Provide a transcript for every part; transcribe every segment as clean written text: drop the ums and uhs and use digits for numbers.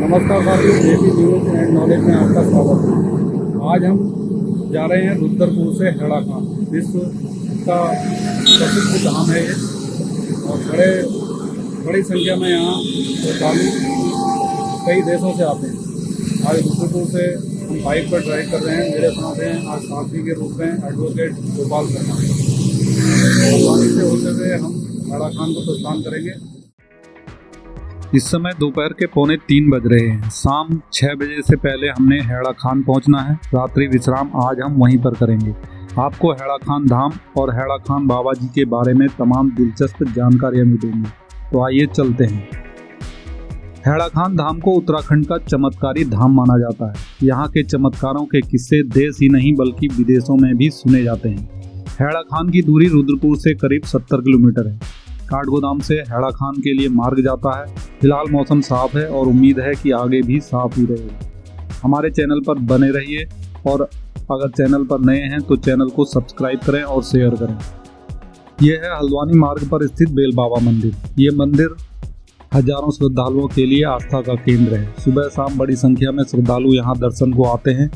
नमस्कार साथियों, देसी न्यूज़ एंड नॉलेज में आपका स्वागत है। आज हम जा रहे हैं रुद्रपुर से हेड़ा खान। विश्व का प्रसिद्ध धाम है ये और बड़ी संख्या में यहाँ श्रद्धालु कई देशों से आते हैं। आज रुद्रपुर से हम बाइक पर ड्राइव कर रहे हैं। मेरे साथ हैं आज साथी के रूप में एडवोकेट गोपाल शर्मा। हल्द्वानी से होते हुए हम हेड़ा खान को प्रस्थान करेंगे। इस समय दोपहर के 2:45 बज रहे हैं। शाम 6 बजे से पहले हमने हेड़ा खान पहुंचना है। रात्रि विश्राम आज हम वहीं पर करेंगे। आपको हेड़ा खान धाम और हेड़ा खान बाबा जी के बारे में तमाम दिलचस्प जानकारियां मिलेंगी। तो आइए चलते हैं। हेड़ा खान धाम को उत्तराखंड का चमत्कारी धाम माना जाता है। यहाँ के चमत्कारों के किस्से देश ही नहीं बल्कि विदेशों में भी सुने जाते हैं। हेड़ा खान की दूरी रुद्रपुर से करीब 70 किलोमीटर है। काठगोदाम से हेड़ा खान के लिए मार्ग जाता है। फिलहाल मौसम साफ है और उम्मीद है कि आगे भी साफ ही रहेगा। हमारे चैनल पर बने रहिए और अगर चैनल पर नए हैं तो चैनल को सब्सक्राइब करें और शेयर करें। यह है हल्द्वानी मार्ग पर स्थित बेल बाबा मंदिर। ये मंदिर हजारों श्रद्धालुओं के लिए आस्था का केंद्र है। सुबह शाम बड़ी संख्या में श्रद्धालु यहाँ दर्शन को आते हैं।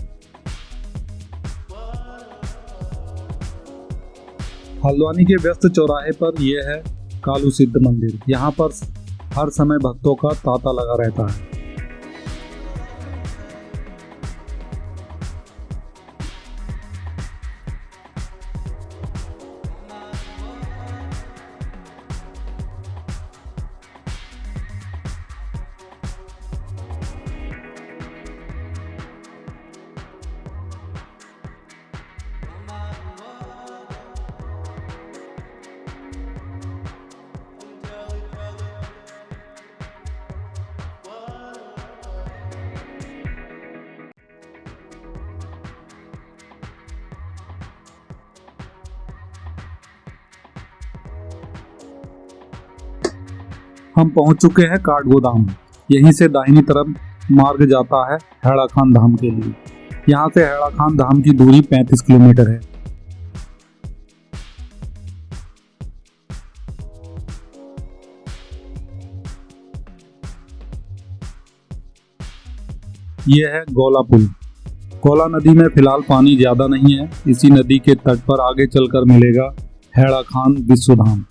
हल्द्वानी के व्यस्त चौराहे पर यह है कालू सिद्ध मंदिर। यहाँ पर हर समय भक्तों का तांता लगा रहता है। हम पहुंच चुके हैं काठगोदाम। यहीं से दाहिनी तरफ मार्ग जाता है हेड़ा खान धाम के लिए। यहाँ से हेड़ा खान धाम की दूरी 35 किलोमीटर है। यह है गौला पुल। गौला नदी में फिलहाल पानी ज्यादा नहीं है। इसी नदी के तट पर आगे चलकर मिलेगा हेड़ा खान विश्वधाम,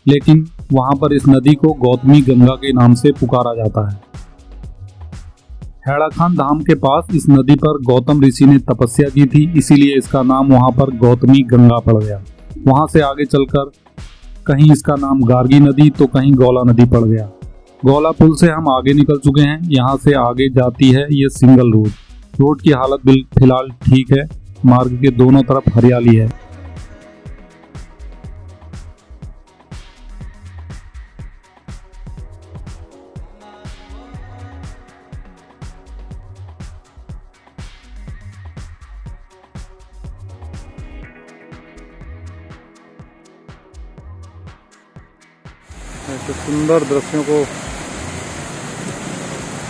लेकिन वहां पर इस नदी को गौतमी गंगा के नाम से पुकारा जाता है। हेड़ा खान धाम के पास इस नदी पर गौतम ऋषि ने तपस्या की थी, इसीलिए इसका नाम वहां पर गौतमी गंगा पड़ गया। वहां से आगे चलकर कहीं इसका नाम गार्गी नदी तो कहीं गौला नदी पड़ गया। गौला पुल से हम आगे निकल चुके हैं। यहाँ से आगे जाती है ये सिंगल रोड। रोड की हालत फिलहाल ठीक है। मार्ग के दोनों तरफ हरियाली है। ऐसे सुंदर दृश्यों को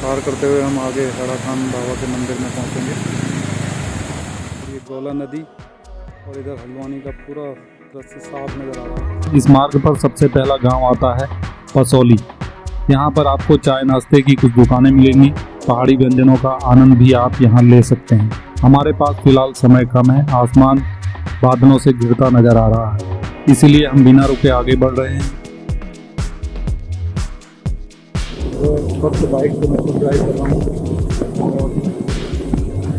पार करते हुए हम आगे हेड़ा खान बाबा के मंदिर में पहुंचेंगे। ये गौला नदी और इधर हल्द्वानी का पूरा दृश्य साफ नजर आ रहा है। इस मार्ग पर सबसे पहला गांव आता है पसौली। यहाँ पर आपको चाय नाश्ते की कुछ दुकानें मिलेंगी। पहाड़ी व्यंजनों का आनंद भी आप यहाँ ले सकते हैं। हमारे पास फिलहाल समय कम है। आसमान बादलों से घिरता नजर आ रहा है, इसीलिए हम बिना रुके आगे बढ़ रहे हैं। फर्स्ट बाइक को मैं खुद ड्राइव कर रहा हूँ और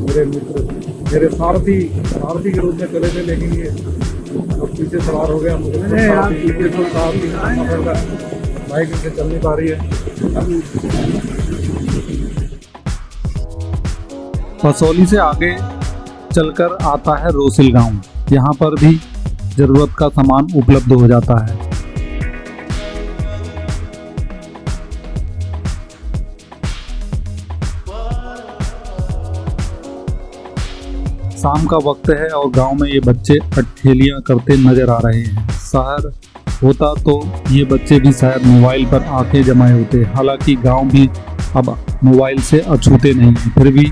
मेरे मित्र मेरे सारथी के रूप में चले थे, लेकिन ये अब पीछे सवार हो गया। मुझे बाइक से चल नहीं पा रही है। पसौली से आगे चलकर आता है रोसिल गांव। यहाँ पर भी जरूरत का सामान उपलब्ध हो जाता है। शाम का वक्त है और गांव में ये बच्चे अठेलियां करते नजर आ रहे हैं। शहर होता तो ये बच्चे भी शायद मोबाइल पर आंखें जमाए होते। हालांकि गांव भी अब मोबाइल से अछूते नहीं हैं, फिर भी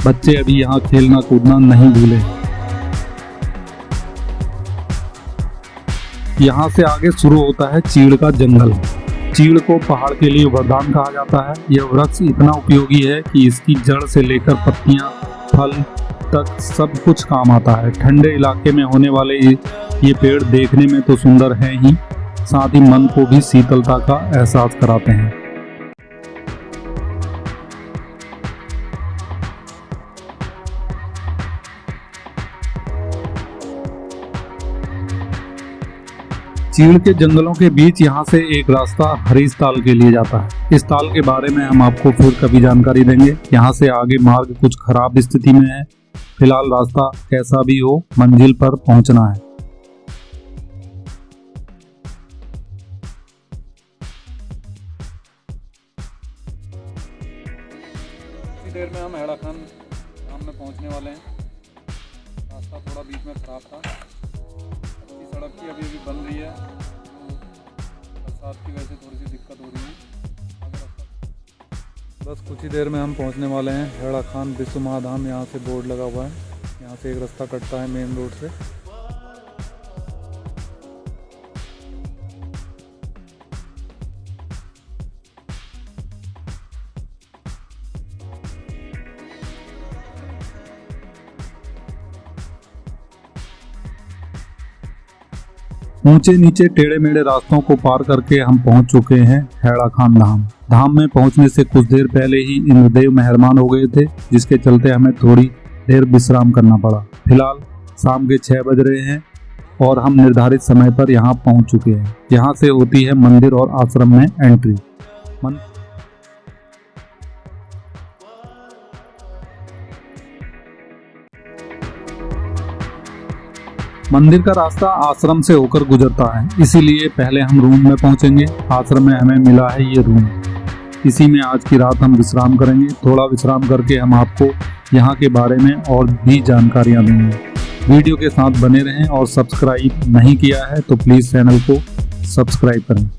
बच्चे अभी यहाँ खेलना कूदना नहीं भूले। यहाँ से आगे शुरू होता है चीड़ का जंगल। चीड़ को पहाड़ के लिए वरदान कहा जाता है। यह वृक्ष इतना उपयोगी है कि इसकी जड़ से लेकर पत्तियां, फल तक सब कुछ काम आता है। ठंडे इलाके में होने वाले ये पेड़ देखने में तो सुंदर हैं ही, साथ ही मन को भी शीतलता का एहसास कराते हैं। चीड़ के जंगलों के बीच यहाँ से एक रास्ता हरीश ताल के लिए जाता है। इस ताल के बारे में हम आपको फिर कभी जानकारी देंगे। यहाँ से आगे मार्ग कुछ खराब स्थिति में है। फिलहाल रास्ता कैसा भी हो, मंजिल पर पहुँचना है। इतनी देर में हम हेड़ा खान गाँव में पहुँचने वाले हैं। रास्ता थोड़ा बीच में खराब था। सड़क की अभी बन रही है, तो बरसात की वजह से थोड़ी सी दिक्कत हो रही है। बस कुछ ही देर में हम पहुंचने वाले हैं हेड़ा खान विश्व महाधाम। यहाँ से बोर्ड लगा हुआ है, यहाँ से एक रास्ता कटता है मेन रोड से। ऊंचे नीचे टेढ़े मेढ़े रास्तों को पार करके हम पहुंच चुके हैं हेड़ा खान धाम। धाम में पहुंचने से कुछ देर पहले ही इंद्रदेव मेहरबान हो गए थे, जिसके चलते हमें थोड़ी देर विश्राम करना पड़ा। फिलहाल शाम के 6 बज रहे हैं और हम निर्धारित समय पर यहां पहुंच चुके हैं। यहां से होती है मंदिर और आश्रम में एंट्री। मंदिर का रास्ता आश्रम से होकर गुजरता है, इसीलिए पहले हम रूम में पहुंचेंगे। आश्रम में हमें मिला है ये रूम, इसी में आज की रात हम विश्राम करेंगे। थोड़ा विश्राम करके हम आपको यहाँ के बारे में और भी जानकारियाँ देंगे। वीडियो के साथ बने रहें और सब्सक्राइब नहीं किया है तो प्लीज़ चैनल को सब्सक्राइब करें।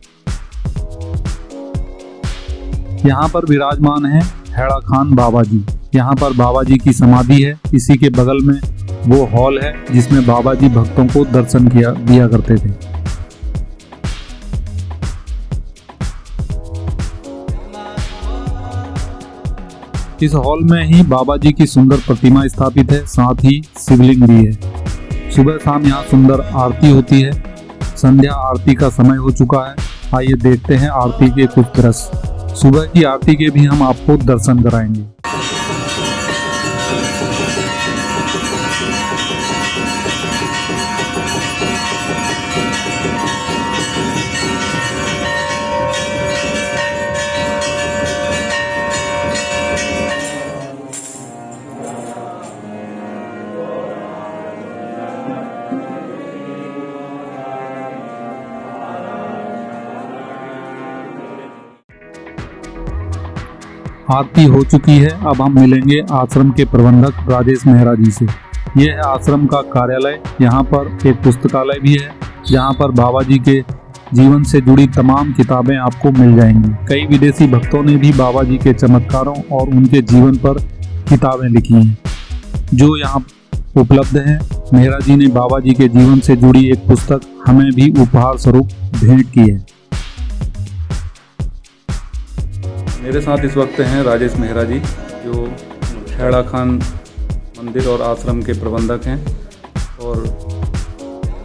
यहाँ पर विराजमान है हेड़ा खान बाबा जी। यहाँ पर बाबा जी की समाधि है। इसी के बगल में वो हॉल है जिसमें बाबा जी भक्तों को दर्शन दिया करते थे। इस हॉल में ही बाबा जी की सुंदर प्रतिमा स्थापित है, साथ ही शिवलिंग भी है। सुबह शाम यहाँ सुंदर आरती होती है। संध्या आरती का समय हो चुका है। आइए देखते हैं आरती के कुछ दृश्य। सुबह की आरती के भी हम आपको दर्शन कराएंगे। आरती हो चुकी है। अब हम मिलेंगे आश्रम के प्रबंधक राजेश मेहरा जी से। यह है आश्रम का कार्यालय। यहाँ पर एक पुस्तकालय भी है, जहाँ पर बाबा जी के जीवन से जुड़ी तमाम किताबें आपको मिल जाएंगी। कई विदेशी भक्तों ने भी बाबा जी के चमत्कारों और उनके जीवन पर किताबें लिखी हैं, जो यहाँ उपलब्ध हैं। मेहरा जी ने बाबा जी के जीवन से जुड़ी एक पुस्तक हमें भी उपहार स्वरूप भेंट की है। मेरे साथ इस वक्त हैं राजेश मेहरा जी, जो हेड़ा खान मंदिर और आश्रम के प्रबंधक हैं और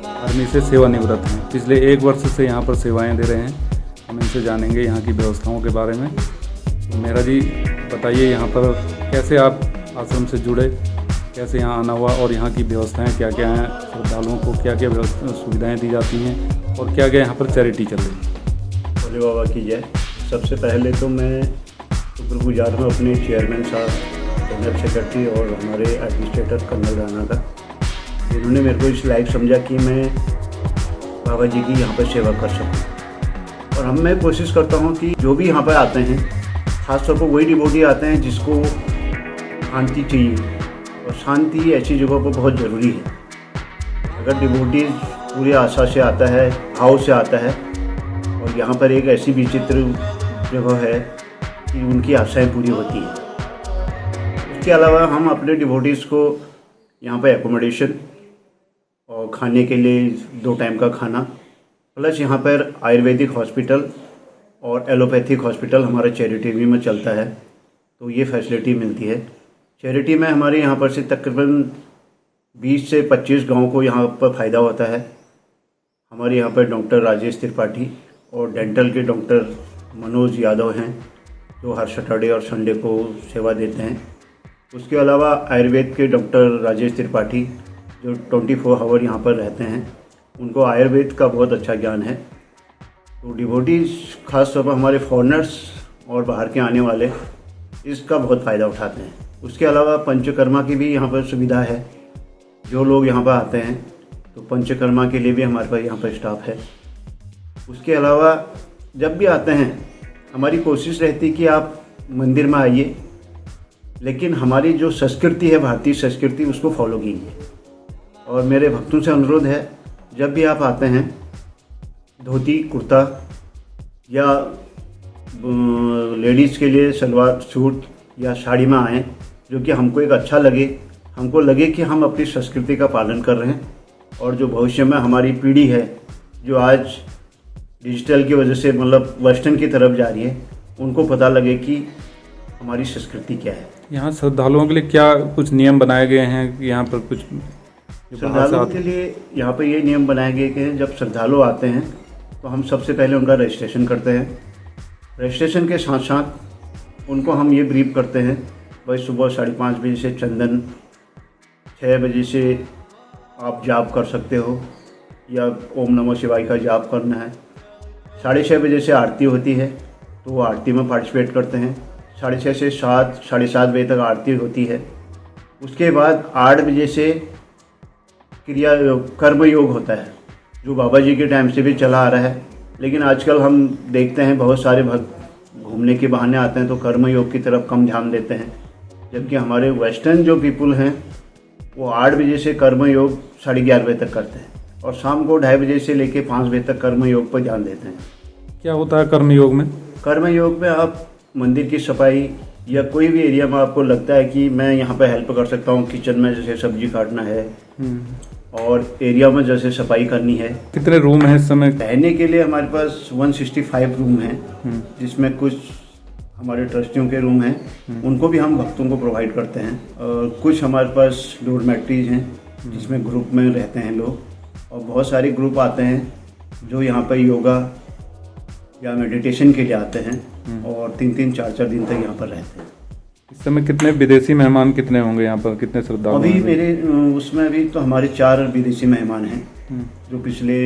आर्मी से सेवानिवृत्त हैं। पिछले 1 वर्ष से यहाँ पर सेवाएं दे रहे हैं। हम इनसे जानेंगे यहाँ की व्यवस्थाओं के बारे में। तो मेहरा जी बताइए, यहाँ पर कैसे आप आश्रम से जुड़े, कैसे यहाँ आना हुआ और यहाँ की व्यवस्थाएं क्या क्या हैं, श्रद्धालुओं को क्या क्या सुविधाएँ दी जाती हैं और क्या क्या यहाँ पर चैरिटी चल रही है। भोले बाबा की जय। सबसे पहले तो मैं शुक्रगुजार हूँ अपने चेयरमैन साहब, जनरल सेक्रेटरी और हमारे एडमिनिस्ट्रेटर कर्नल राणा का, जिन्होंने मेरे को इस लायक समझा कि मैं बाबा जी की यहाँ पर सेवा कर सकूँ। और मैं कोशिश करता हूँ कि जो भी यहाँ पर आते हैं, खासतौर पर वही डिवोटी आते हैं जिसको शांति चाहिए, और शांति ऐसी जगहों पर बहुत ज़रूरी है। अगर डिवोटी पूरी आशा से आता है, भाव से आता है, और यहाँ पर एक ऐसी विचित्र जगह है कि उनकी आशाएं पूरी होती हैं। इसके अलावा हम अपने डिवोटीज़ को यहाँ पर एकोमोडेशन और खाने के लिए 2 टाइम का खाना, प्लस यहाँ पर आयुर्वेदिक हॉस्पिटल और एलोपैथिक हॉस्पिटल हमारा चैरिटी में चलता है, तो ये फैसिलिटी मिलती है। चैरिटी में हमारे यहाँ पर से तकरीबन 20 से 25 गाँव को यहाँ पर फ़ायदा होता है। हमारे यहाँ पर डॉक्टर राजेश त्रिपाठी और डेंटल के डॉक्टर मनोज यादव हैं, जो हर सैटरडे और संडे को सेवा देते हैं। उसके अलावा आयुर्वेद के डॉक्टर राजेश त्रिपाठी, जो 24 आवर यहाँ पर रहते हैं, उनको आयुर्वेद का बहुत अच्छा ज्ञान है। तो डिवोटीज खास तौर पर हमारे फॉरेनर्स और बाहर के आने वाले इसका बहुत फ़ायदा उठाते हैं। उसके अलावा पंचकर्मा की भी यहाँ पर सुविधा है। जो लोग यहाँ पर आते हैं तो पंचकर्मा के लिए भी हमारे पास यहाँ पर स्टाफ है। उसके अलावा जब भी आते हैं हमारी कोशिश रहती कि आप मंदिर में आइए, लेकिन हमारी जो संस्कृति है, भारतीय संस्कृति, उसको फॉलो कीजिए। और मेरे भक्तों से अनुरोध है, जब भी आप आते हैं धोती कुर्ता या लेडीज़ के लिए सलवार सूट या साड़ी में आएँ, जो कि हमको एक अच्छा लगे, हमको लगे कि हम अपनी संस्कृति का पालन कर रहे हैं। और जो भविष्य में हमारी पीढ़ी है, जो आज डिजिटल की वजह से मतलब वेस्टर्न की तरफ जा रही है, उनको पता लगे कि हमारी संस्कृति क्या है। यहाँ श्रद्धालुओं के लिए क्या कुछ नियम बनाए गए हैं? यहाँ पर कुछ श्रद्धालुओं के लिए यहाँ पर ये नियम बनाए गए कि जब श्रद्धालु आते हैं तो हम सबसे पहले उनका रजिस्ट्रेशन करते हैं। रजिस्ट्रेशन के साथ साथ उनको हम ये ब्रीफ करते हैं, भाई सुबह 5:30 बजे से चंदन, 6 बजे से आप जाप कर सकते हो या ओम नमः शिवाय का जाप करना है। 6:30 बजे से आरती होती है तो वो आरती में पार्टिसिपेट करते हैं। 6:30 से 7, 7:30 बजे तक आरती होती है। उसके बाद 8 बजे से क्रिया कर्म योग होता है, जो बाबा जी के टाइम से भी चला आ रहा है। लेकिन आजकल हम देखते हैं बहुत सारे भक्त घूमने के बहाने आते हैं तो कर्म योग की तरफ कम ध्यान देते हैं, जबकि हमारे वेस्टर्न जो पीपुल हैं वो 8 बजे से कर्म योग 11:30 बजे तक करते हैं और शाम को 2:30 बजे से लेकर 5 बजे तक कर्म योग पर ध्यान देते हैं। क्या होता है कर्म योग में? कर्म योग में आप मंदिर की सफाई या कोई भी एरिया में आपको लगता है कि मैं यहाँ पर हेल्प कर सकता हूँ, किचन में जैसे सब्जी काटना है और एरिया में जैसे सफाई करनी है। कितने रूम हैं इस समय? रहने के लिए हमारे पास 165 रूम हैं, जिसमें कुछ हमारे ट्रस्टियों के रूम हैं, उनको भी हम भक्तों को प्रोवाइड करते हैं। और कुछ हमारे पास डोरमेट्रीज हैं जिसमें ग्रुप में रहते हैं लोग, और बहुत सारे ग्रुप आते हैं जो यहाँ पर योगा या मेडिटेशन के लिए आते हैं और 3-3, 4-4 दिन तक यहाँ पर रहते हैं। इस समय कितने विदेशी मेहमान कितने होंगे यहाँ पर, कितने श्रद्धालु? अभी मेरे उसमें अभी तो हमारे 4 विदेशी मेहमान हैं जो पिछले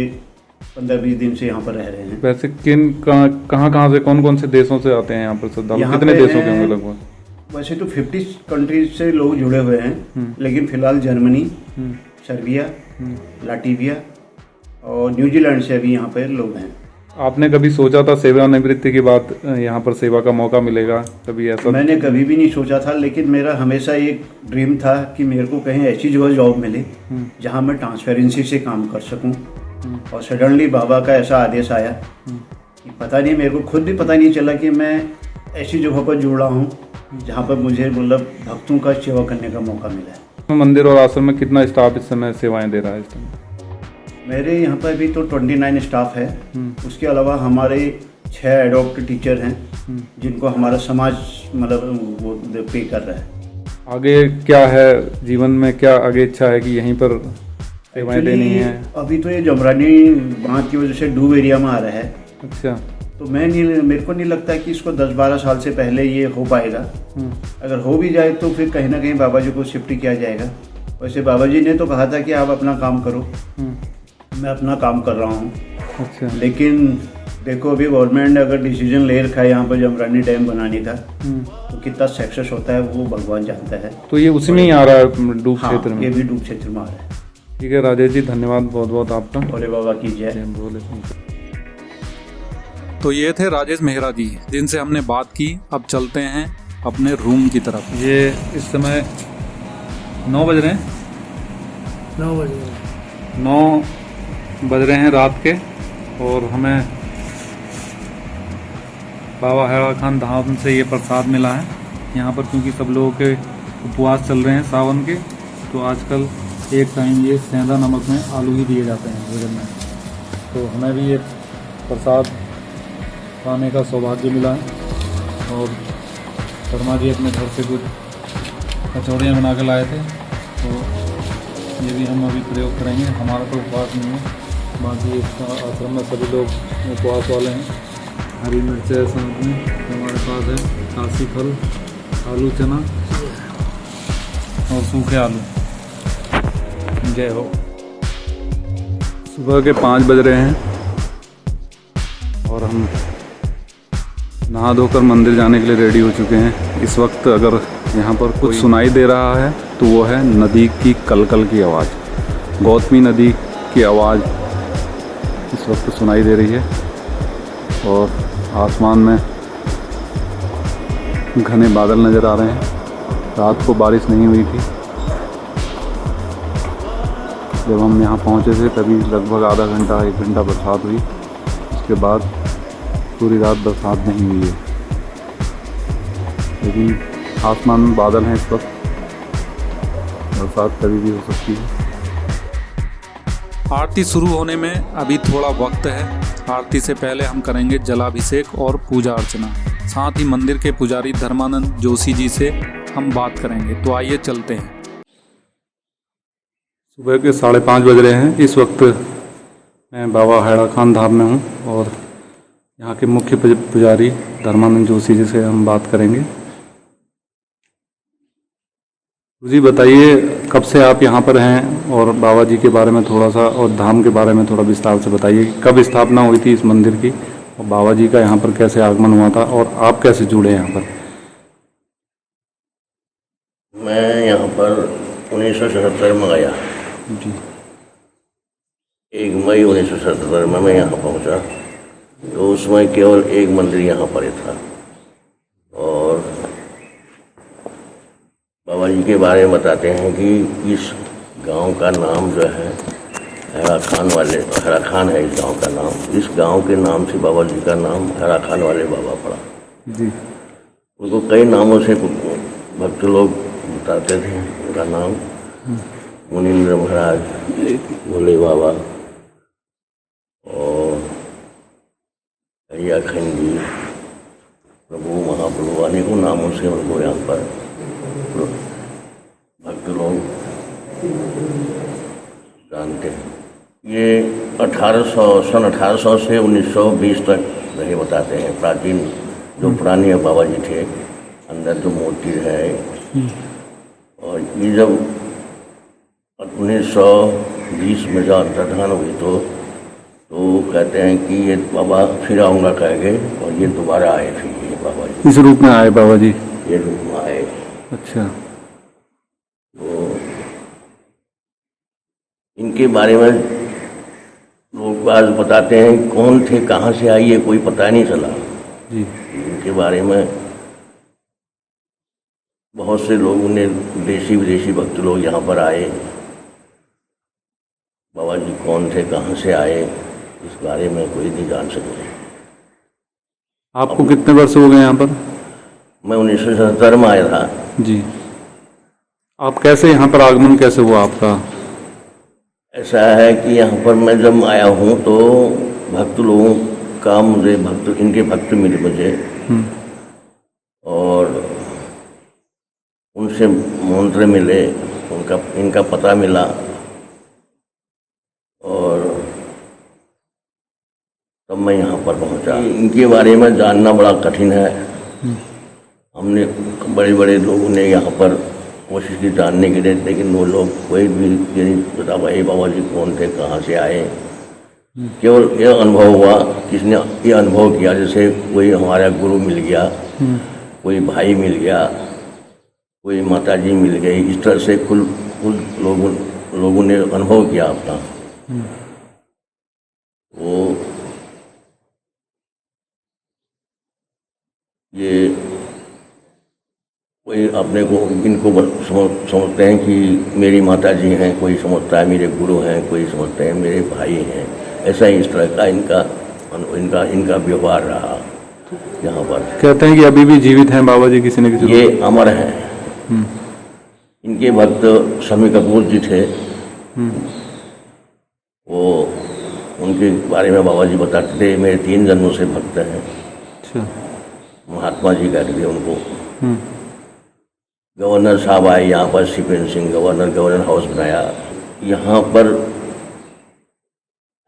15-20 दिन से यहाँ पर रह रहे हैं। वैसे कहाँ से, कौन से देशों से आते हैं यहाँ पर श्रद्धालु? कितने देशों के होंगे लगभग? वैसे तो 50 कंट्रीज से लोग जुड़े हुए हैं, लेकिन फिलहाल जर्मनी, सर्बिया, लाटविया और न्यूजीलैंड से अभी यहाँ पर लोग हैं। आपने कभी सोचा था सेवानिवृत्ति के बाद यहाँ पर सेवा का मौका मिलेगा? कभी ऐसा? मैंने कभी भी नहीं सोचा था, लेकिन मेरा हमेशा एक ड्रीम था कि मेरे को कहीं ऐसी जगह जॉब मिले जहाँ मैं ट्रांसपेरेंसी से काम कर सकूँ। और सडनली बाबा का ऐसा आदेश आया कि पता नहीं, मेरे को खुद भी पता नहीं चला कि मैं ऐसी जगह पर जुड़ रहा हूँ जहाँ पर मुझे मतलब भक्तों का सेवा करने का मौका मिला है। मंदिर और आश्रम में कितना स्टाफ इस समय सेवाएं दे रहा है? इस समय मेरे यहाँ पर भी तो 29 स्टाफ है। उसके अलावा हमारे 6 एडॉप्ट टीचर हैं जिनको हमारा समाज मतलब वो पे कर रहा है। आगे क्या है जीवन में, क्या आगे इच्छा है कि यहीं पर सेवाएं देनी है? अभी तो ये जमरानी बांध की वजह से डूब एरिया में आ रहा है। अच्छा। तो मेरे को नहीं लगता कि इसको 10-12 साल से पहले ये हो पाएगा। अगर हो भी जाए तो फिर कहीं ना कहीं बाबा जी को शिफ्ट किया जाएगा। वैसे बाबा जी ने तो कहा था कि आप अपना काम करो, मैं अपना काम कर रहा हूँ। अच्छा। लेकिन देखो अभी गवर्नमेंट ने अगर डिसीजन ले रखा है यहाँ पर जमरानी डैम बनाने का, तो कितना सक्सेस होता है वो भगवान जानता है। तो ये उसी में ही आ रहा है डूब क्षेत्र में? ये भी डूब क्षेत्र में आ रहा है। ठीक है राजेश जी, धन्यवाद बहुत बहुत आपका। भोले बाबा की जय। भोले। तो ये थे राजेश मेहरा जी जिनसे हमने बात की। अब चलते हैं अपने रूम की तरफ। ये इस समय 9 बज रहे हैं, 9 बज रहे हैं रात के, और हमें बाबा हैड़ा खान धाम से ये प्रसाद मिला है। यहाँ पर क्योंकि सब लोगों के उपवास चल रहे हैं सावन के, तो आजकल एक टाइम ये सेंधा नमक में आलू ही दिए जाते हैं भोजन में। तो हमें भी ये प्रसाद खाने का सौभाग्य मिला है। और शर्मा जी अपने घर से कुछ कचौड़ियाँ बना के लाए थे, तो ये भी हम अभी प्रयोग करेंगे। हमारा तो उपवास नहीं है, बाकी इस आश्रम में सभी लोग उपवास वाले हैं। हरी मिर्च है साथ में, हमारे पास है काशी फल, आलू चना और सूखे आलू। जय हो। सुबह के 5 बज रहे हैं और हम नहा धोकर मंदिर जाने के लिए रेडी हो चुके हैं। इस वक्त अगर यहाँ पर कुछ सुनाई दे रहा है तो वो है नदी की कलकल की आवाज़। गौतमी नदी की आवाज़ इस वक्त सुनाई दे रही है और आसमान में घने बादल नज़र आ रहे हैं। रात को बारिश नहीं हुई थी, जब हम यहाँ पहुँचे थे तभी लगभग आधा घंटा 1 घंटा बरसात हुई। उसके बाद पूरी रात बरसात नहीं हुई है, लेकिन आसमान में बादल हैं इस वक्त, बरसात कभी भी हो सकती है। आरती शुरू होने में अभी थोड़ा वक्त है। आरती से पहले हम करेंगे जलाभिषेक और पूजा अर्चना। साथ ही मंदिर के पुजारी धर्मानंद जोशी जी से हम बात करेंगे। तो आइए चलते हैं। सुबह के 5:30 बज रहे हैं। इस वक्त मैं बाबा हैड़ा खान धाम में हूँ और यहाँ के मुख्य पुजारी धर्मानंद जोशी जी से हम बात करेंगे। जी बताइए, कब से आप यहाँ पर हैं और बाबा जी के बारे में थोड़ा सा और धाम के बारे में थोड़ा विस्तार से बताइए। कब स्थापना हुई थी इस मंदिर की और बाबा जी का यहाँ पर कैसे आगमन हुआ था और आप कैसे जुड़े यहाँ पर? मैं यहाँ पर 1977 में गया जी। 1 मई 1977 में मैं यहाँ पहुँचा, तो उसमें केवल एक मंदिर यहाँ पर ही था। और बाबा जी के बारे में बताते हैं कि इस गांव का नाम जो है हैड़ा खान है इस गांव का नाम। इस गांव के नाम से बाबा जी का नाम हैड़ा खान वाले बाबा पड़ा जी। उनको कई नामों से भक्त लोग बताते थे। उनका नाम मुनीन्द्र महाराज, भोले बाबा और खंडी, प्रभु, महाप्रभु, अनेकों नामों से उनको यहाँ पर भक्त लोग जानते हैं। ये 1800 से 1920 तक रहे बताते हैं। प्राचीन जो पुराने बाबा जी थे, अंदर जो मूर्ति है। और ये जब 1920 में जब अंतर्धान हुई तो कहते हैं कि ये बाबा फिर आऊँगा कह गए और ये दोबारा आए फिर ये बाबा जी। इस रूप में आए बाबा जी? ये रूप में आए। अच्छा। तो इनके बारे में लोग आज बताते हैं कौन थे, कहाँ से आई, ये कोई पता नहीं चला जी। इनके बारे में बहुत से लोगों ने, देशी विदेशी भक्त लोग यहाँ पर आए। बाबा जी कौन थे, कहाँ से आए, इस बारे में कोई नहीं जान सके। आपको कितने वर्ष हो गए यहाँ पर? मैं 1977 में आया था जी। आप कैसे यहाँ पर आगमन कैसे हुआ आपका? ऐसा है कि यहाँ पर मैं जब आया हूँ तो भक्त लोगों का मुझे इनके भक्त मिले मुझे और उनसे मंत्र मिले, इनका पता मिला और तब मैं यहाँ पर पहुँचा। इनके बारे में जानना बड़ा कठिन है। हमने बड़े बड़े लोगों ने यहाँ पर कोशिश की जानने के लिए, लेकिन वो लोग कोई भी ये नहीं बता पाए बाबा जी कौन थे, कहाँ से आए। केवल यह अनुभव हुआ, किसने ये अनुभव किया, जैसे कोई हमारा गुरु मिल गया, कोई भाई मिल गया, कोई माता जी मिल गई। इस तरह से कुल लोगों ने अनुभव किया अपना। वो ये कोई अपने को इनको समझते हैं कि मेरी माता जी हैं, कोई समझता है मेरे गुरु हैं, कोई समझते हैं मेरे भाई हैं। ऐसा ही इस तरह का इनका व्यवहार रहा यहाँ पर। कहते हैं कि अभी भी जीवित हैं बाबा जी किसी न किसी? ये अमर हैं। इनके भक्त शमी कपूर जी थे, वो उनके बारे में बाबा जी बताते थे मेरे 3 जन्मों से भक्त हैं। अच्छा। महात्मा जी कहते थे उनको। हम्म। गवर्नर साहब आए यहाँ पर, शिपेन सिंह गवर्नर हाउस बनाया। यहाँ पर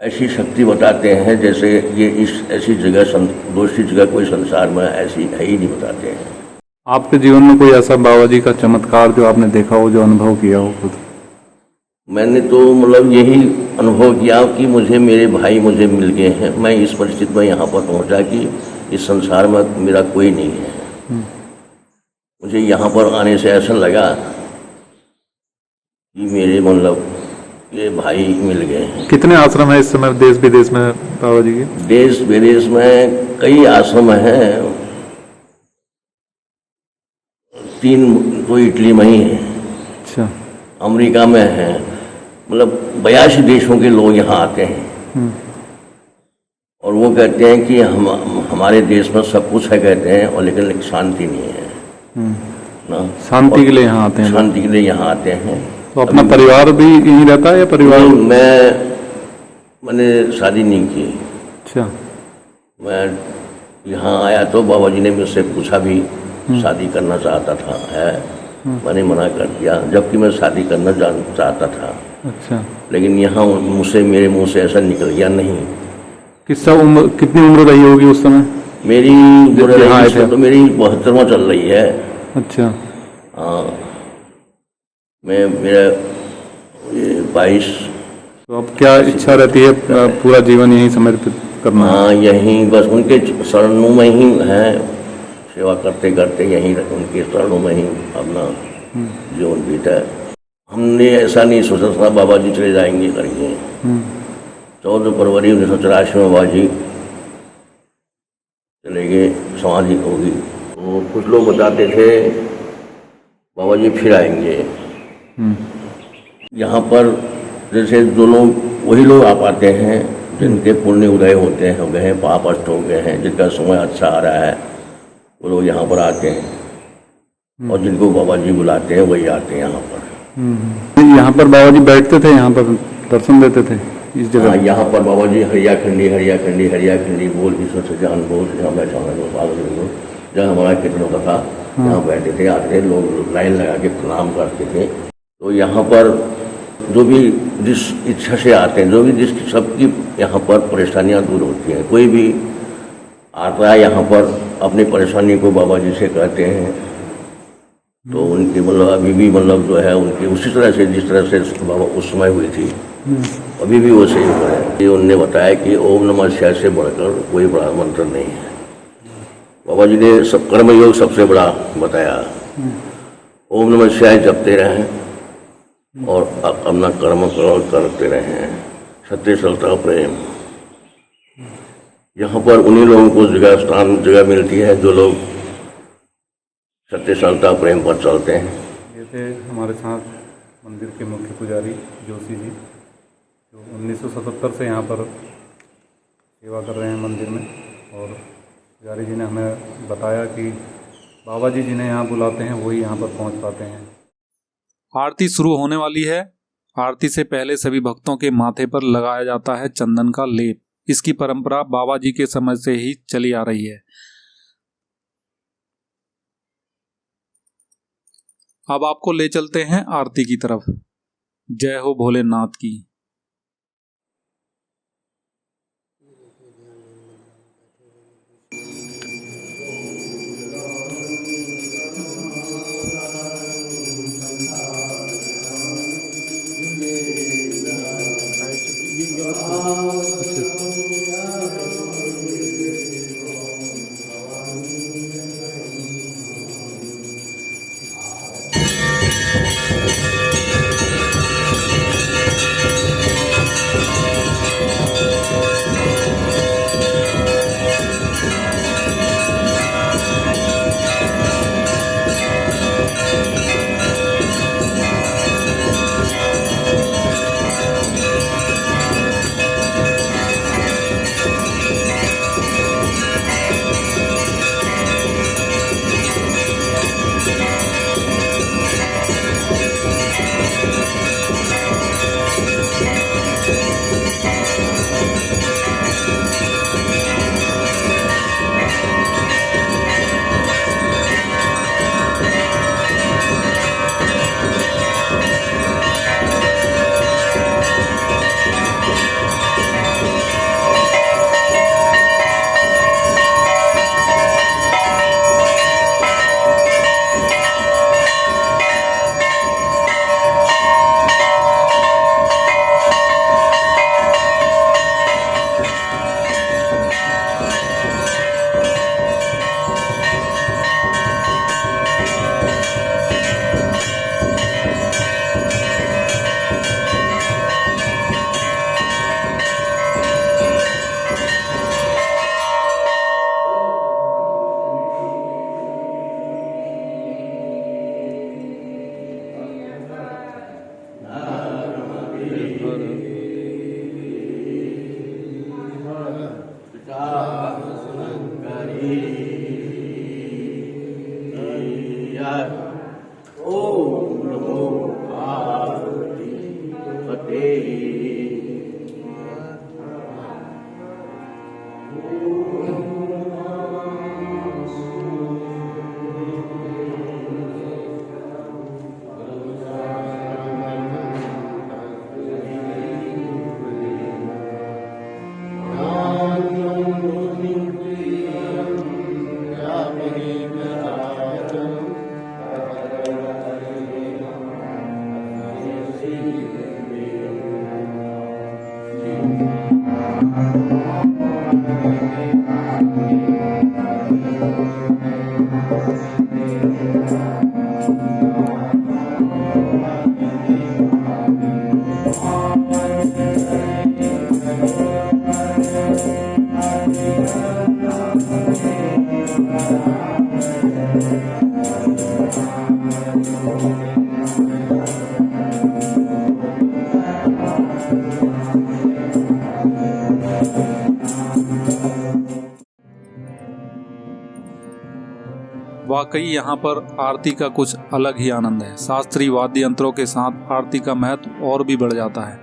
ऐसी शक्ति बताते हैं जैसे ये इस ऐसी जगह दूसरी जगह कोई संसार में ऐसी है ही नहीं, बताते हैं। आपके जीवन में कोई ऐसा बाबा जी का चमत्कार जो आपने देखा हो, जो अनुभव किया हो खुद? मैंने तो मतलब यही अनुभव किया कि मुझे मेरे भाई मुझे मिल गए हैं। मैं इस परिस्थिति में यहाँ पर पहुँचा कि इस संसार में मेरा कोई नहीं है। मुझे यहाँ पर आने से ऐसा लगा कि मेरे मतलब ये भाई मिल गए हैं। कितने आश्रम है इस समय देश विदेश में बाबा जी के? देश विदेश में कई आश्रम हैं। 3 तो इटली में ही है। अच्छा। अमेरिका में है। मतलब 82 देशों के लोग यहाँ आते हैं। और वो कहते हैं कि हमारे देश में सब कुछ है कहते हैं, और लेकिन शांति नहीं है ना। शांति के लिए यहाँ आते हैं? शांति के लिए यहाँ आते हैं। तो अपना परिवार भी यहीं रहता है या परिवार? मैंने शादी नहीं की। अच्छा। मैं यहाँ आया तो बाबा जी ने मुझसे पूछा भी, शादी करना चाहता था है। मैंने मना कर दिया, जबकि मैं शादी करना चाहता था। अच्छा। लेकिन यहाँ मेरे मुंह से ऐसा निकल गया नहीं। कितनी उम्र रही होगी उस समय? मेरी तो मेरी 72वां चल रही है। अच्छा। हाँ, मेरा 22। तो अब क्या इच्छा रहती है पूरा जीवन यहीं समर्पित करना? हाँ, यहीं बस उनके शरणों में ही है। सेवा करते करते यहीं उनके शरणों में ही अपना जीवन बीता है। हमने ऐसा नहीं सोचा था बाबा जी चले जाएंगे करके। 14 फरवरी 1984 में बाबा जी चले गए, समाधि होगी। तो कुछ लोग बताते थे बाबा जी फिर आएंगे। यहाँ पर जैसे जो लोग वही लोग आ पाते हैं जिनके पुण्य उदय होते हैं, हो गए हैं, पाप अष्ट हो गए हैं, जिनका समय अच्छा आ रहा है, वो लोग यहाँ पर आते हैं। और जिनको बाबा जी बुलाते हैं वही आते हैं यहाँ पर। यहाँ पर बाबा जी बैठते थे, यहाँ पर दर्शन देते थे इस जगह? हाँ, यहाँ पर बाबा जी हरिया खंडी हरिया खंडी हरिया खंडी बोल ईश्वर से जान बोल, जहाँ बैठा जहाँ हमारा कीर्तन होता था, यहाँ बैठते थे, आते थे, लोग लाइन लगा के प्रणाम करते थे। तो यहाँ पर जो भी जिस इच्छा से आते हैं, जो भी जिस सबकी यहाँ पर परेशानियाँ दूर होती हैं। कोई भी आता है यहाँ पर अपनी परेशानी को बाबा जी से कहते हैं, तो उनकी मतलब अभी भी मतलब जो है उनकी उसी तरह से जिस तरह से बाबा उस समय हुई थी अभी भी वो सही है। ये उनने बताया कि ओम नमः शिवाय से बढ़कर कोई बड़ा मंत्र नहीं है। बाबा जी ने सब कर्मयोग सबसे बड़ा बताया। ओम नमः शिवाय जपते रहें और अपना कर्म करते रहें। सत्य श्रद्धा प्रेम, यहाँ पर उन्हीं लोगों को जगह मिलती है जो लोग सत्य श्रद्धा प्रेम पर चलते हैं। ये थे हमारे साथ मंदिर के मुख्य पुजारी जोशी जी, जो 1977 से यहाँ पर सेवा कर रहे हैं मंदिर में। और पुजारी जी ने हमें बताया कि बाबा जी जिन्हें यहाँ बुलाते हैं वही यहाँ पर पहुँच पाते हैं। आरती शुरू होने वाली है। आरती से पहले सभी भक्तों के माथे पर लगाया जाता है चंदन का लेप। इसकी परंपरा बाबा जी के समय से ही चली आ रही है। अब आपको ले चलते हैं आरती की तरफ। जय हो भोलेनाथ की। ओम नमो पार्वती पते। वाकई यहाँ पर आरती का कुछ अलग ही आनंद है। शास्त्रीय वाद्य यंत्रों के साथ आरती का महत्व और भी बढ़ जाता है।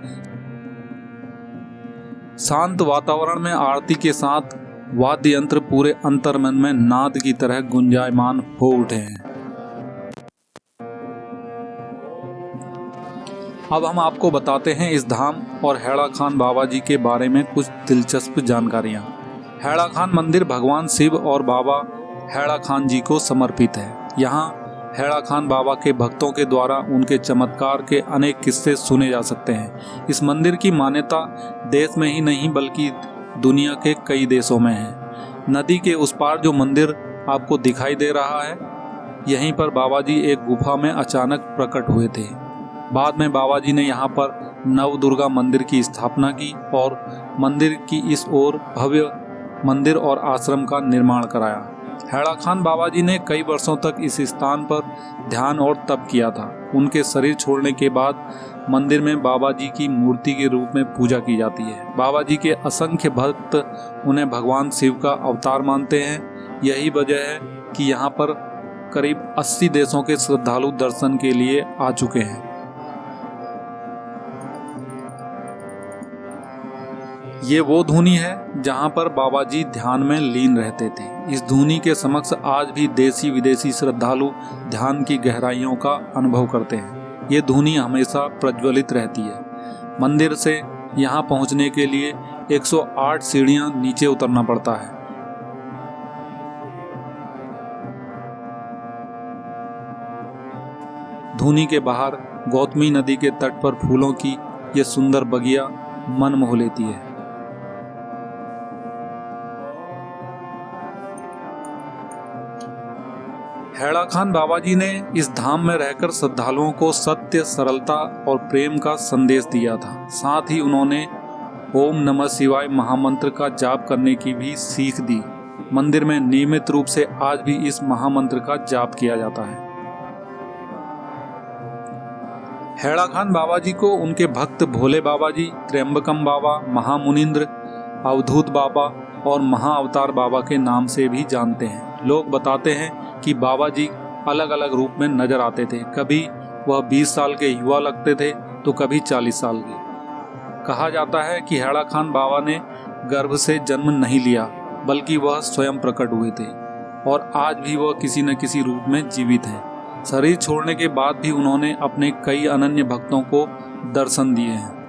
शांत वातावरण में आरती के साथ वाद्य यंत्र पूरे अंतर्मन में नाद की तरह गुंजायमान हो उठे हैं। अब हम आपको बताते हैं इस धाम और हैड़ा खान बाबा जी के बारे में कुछ दिलचस्प जानकारियां। हैड़ा खान मंदिर भगवान शिव और बाबा हैड़ा खान जी को समर्पित है। यहाँ हैड़ा खान बाबा के भक्तों के द्वारा उनके चमत्कार के अनेक किस्से सुने जा सकते हैं। इस मंदिर की मान्यता देश में ही नहीं बल्कि दुनिया के कई देशों में है। नदी के उस पार जो मंदिर आपको दिखाई दे रहा है, यहीं पर बाबा जी एक गुफा में अचानक प्रकट हुए थे। बाद में बाबा जी ने यहाँ पर नवदुर्गा मंदिर की स्थापना की और मंदिर की इस ओर भव्य मंदिर और आश्रम का निर्माण कराया। हैड़ा खान बाबा जी ने कई वर्षों तक इस स्थान पर ध्यान और तप किया था। उनके शरीर छोड़ने के बाद मंदिर में बाबा जी की मूर्ति के रूप में पूजा की जाती है। बाबा जी के असंख्य भक्त उन्हें भगवान शिव का अवतार मानते हैं। यही वजह है कि यहाँ पर करीब 80 देशों के श्रद्धालु दर्शन के लिए आ चुके हैं। ये वो धुनी है जहाँ पर बाबा जी ध्यान में लीन रहते थे। इस धुनी के समक्ष आज भी देशी विदेशी श्रद्धालु ध्यान की गहराइयों का अनुभव करते हैं। ये धुनी हमेशा प्रज्वलित रहती है। मंदिर से यहाँ पहुँचने के लिए 108 सीढ़ियाँ नीचे उतरना पड़ता है। धुनी के बाहर गौतमी नदी के तट पर फूलों की ये सुंदर बगिया मन मोह लेती है। हैड़ा खान बाबा जी ने इस धाम में रहकर श्रद्धालुओं को सत्य, सरलता और प्रेम का संदेश दिया था। साथ ही उन्होंने ओम नमः शिवाय महामंत्र का जाप करने की भी सीख दी। मंदिर में नियमित रूप से आज भी इस महामंत्र का जाप किया जाता है। हैड़ा खान बाबा जी को उनके भक्त भोले बाबा जी, त्र्यंबकम बाबा, महामुनिंद्र, अवधूत बाबा और महाअवतार बाबा के नाम से भी जानते हैं। लोग बताते हैं कि बाबा जी अलग अलग रूप में नजर आते थे। कभी वह 20 साल के युवा लगते थे तो कभी 40 साल के। कहा जाता है कि हैड़ा खान बाबा ने गर्भ से जन्म नहीं लिया बल्कि वह स्वयं प्रकट हुए थे और आज भी वह किसी न किसी रूप में जीवित हैं। शरीर छोड़ने के बाद भी उन्होंने अपने कई अनन्य भक्तों को दर्शन दिए हैं।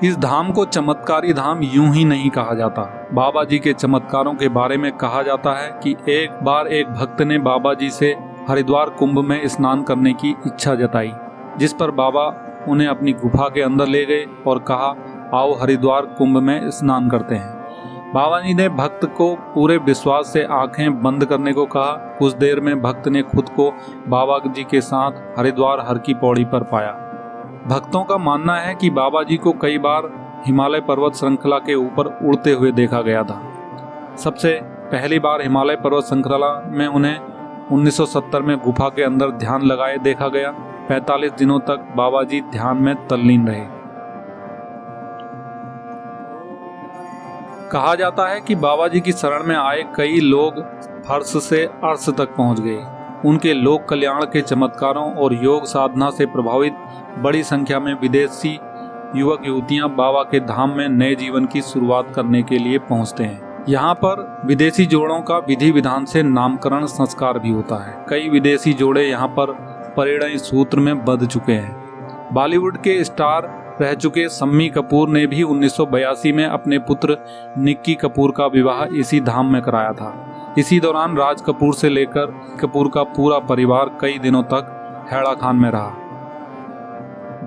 इस धाम को चमत्कारी धाम यूं ही नहीं कहा जाता। बाबा जी के चमत्कारों के बारे में कहा जाता है कि एक बार एक भक्त ने बाबा जी से हरिद्वार कुंभ में स्नान करने की इच्छा जताई, जिस पर बाबा उन्हें अपनी गुफा के अंदर ले गए और कहा, आओ हरिद्वार कुंभ में स्नान करते हैं। बाबा जी ने भक्त को पूरे विश्वास से आंखें बंद करने को कहा। कुछ देर में भक्त ने खुद को बाबा जी के साथ हरिद्वार हर की पौड़ी पर पाया। भक्तों का मानना है कि बाबा जी को कई बार हिमालय पर्वत श्रृंखला के ऊपर उड़ते हुए देखा गया था। सबसे पहली बार हिमालय पर्वत श्रृंखला में उन्हें 1970 में गुफा के अंदर ध्यान लगाए देखा गया। 45 दिनों तक बाबा जी ध्यान में तल्लीन रहे। कहा जाता है कि बाबा जी की शरण में आए कई लोग फर्श से अर्श तक पहुंच गए। उनके लोक कल्याण के चमत्कारों और योग साधना से प्रभावित बड़ी संख्या में विदेशी युवक युवतियां बाबा के धाम में नए जीवन की शुरुआत करने के लिए पहुंचते हैं। यहाँ पर विदेशी जोड़ों का विधि विधान से नामकरण संस्कार भी होता है। कई विदेशी जोड़े यहाँ पर परिणय सूत्र में बंध चुके हैं। बॉलीवुड के स्टार रह चुके शम्मी कपूर ने भी 1982 में अपने पुत्र निक्की कपूर का विवाह इसी धाम में कराया था। इसी दौरान राज कपूर से लेकर कपूर का पूरा परिवार कई दिनों तक हैड़ा खान में रहा।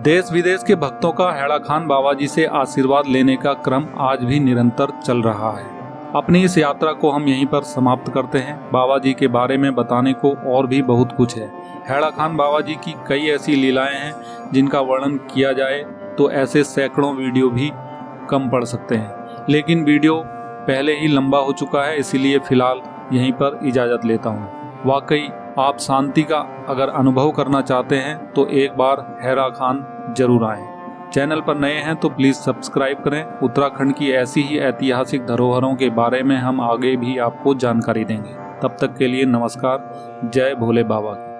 देश विदेश के भक्तों का हैड़ा खान बाबा जी से आशीर्वाद लेने का क्रम आज भी निरंतर चल रहा है। अपनी इस यात्रा को हम यहीं पर समाप्त करते हैं। बाबा जी के बारे में बताने को और भी बहुत कुछ है। हैड़ा खान बाबा जी की कई ऐसी लीलाएं हैं जिनका वर्णन किया जाए तो ऐसे सैकड़ों वीडियो भी कम पड़ सकते हैं, लेकिन वीडियो पहले ही लंबा हो चुका है, इसीलिए फिलहाल यहीं पर इजाज़त लेता हूँ। वाकई आप शांति का अगर अनुभव करना चाहते हैं तो एक बार हैड़ा खान जरूर आएं। चैनल पर नए हैं तो प्लीज़ सब्सक्राइब करें। उत्तराखंड की ऐसी ही ऐतिहासिक धरोहरों के बारे में हम आगे भी आपको जानकारी देंगे। तब तक के लिए नमस्कार। जय भोले बाबा की।